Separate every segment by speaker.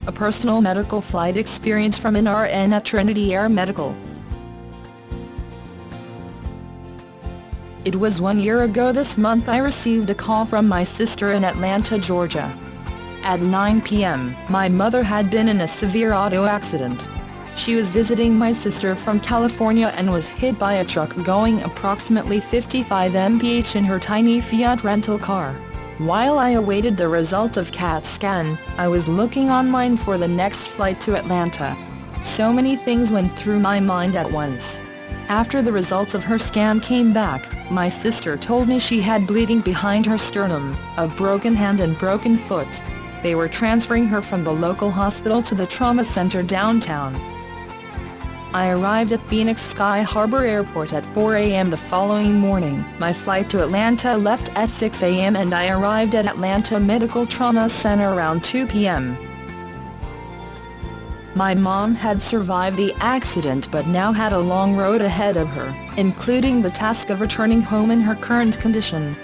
Speaker 1: A personal medical flight experience from an RN at Trinity Air Medical. It was 1 year ago this month I received a call from my sister in Atlanta, Georgia. At 9 p.m., my mother had been in a severe auto accident. She was visiting my sister from California and was hit by a truck going approximately 55 mph in her tiny Fiat rental car. While I awaited the result of CAT scan, I was looking online for the next flight to Atlanta. So many things went through my mind at once. After the results of her scan came back, my sister told me she had bleeding behind her sternum, a broken hand and broken foot. They were transferring her from the local hospital to the trauma center downtown. I arrived at Phoenix Sky Harbor Airport at 4 a.m. the following morning. My flight to Atlanta left at 6 a.m. and I arrived at Atlanta Medical Trauma Center around 2 p.m. My mom had survived the accident but now had a long road ahead of her, including the task of returning home in her current condition.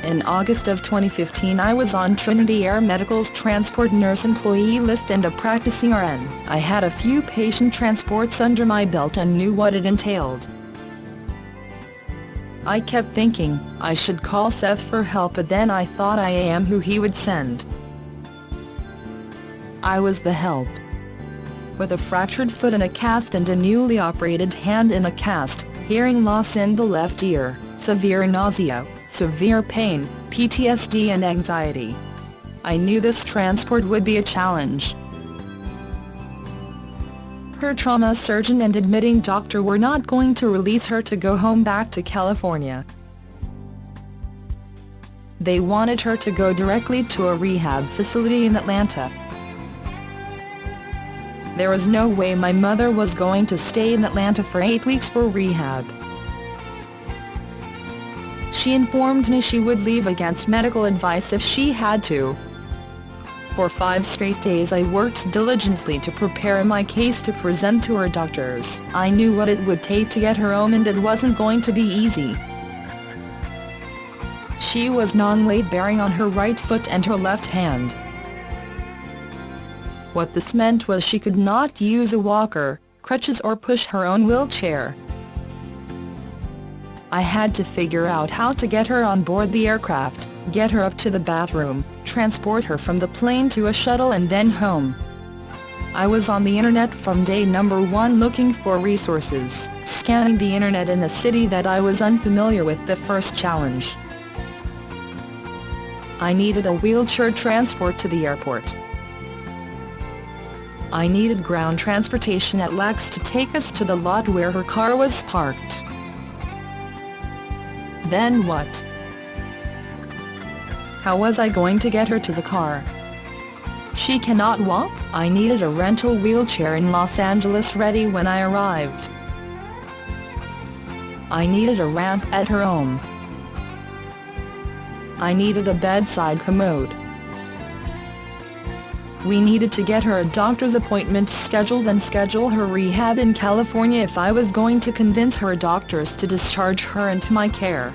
Speaker 1: In August of 2015 I was on Trinity Air Medical's transport nurse employee list and a practicing RN. I had a few patient transports under my belt and knew what it entailed. I kept thinking, I should call Seth for help, but then I thought I am who he would send. I was the help. With a fractured foot in a cast and a newly operated hand in a cast, hearing loss in the left ear, severe nausea, severe pain, PTSD and anxiety. I knew this transport would be a challenge. Her trauma surgeon and admitting doctor were not going to release her to go home back to California. They wanted her to go directly to a rehab facility in Atlanta. There was no way my mother was going to stay in Atlanta for 8 weeks for rehab. She informed me she would leave against medical advice if she had to. For 5 straight days I worked diligently to prepare my case to present to her doctors. I knew what it would take to get her home and it wasn't going to be easy. She was non-weight bearing on her right foot and her left hand. What this meant was she could not use a walker, crutches or push her own wheelchair. I had to figure out how to get her on board the aircraft, get her up to the bathroom, transport her from the plane to a shuttle and then home. I was on the internet from day number 1 looking for resources, scanning the internet in a city that I was unfamiliar with. The first challenge. I needed a wheelchair transport to the airport. I needed ground transportation at LAX to take us to the lot where her car was parked. Then what? How was I going to get her to the car? She cannot walk. I needed a rental wheelchair in Los Angeles ready when I arrived. I needed a ramp at her home. I needed a bedside commode. We needed to get her a doctor's appointment scheduled and schedule her rehab in California if I was going to convince her doctors to discharge her into my care.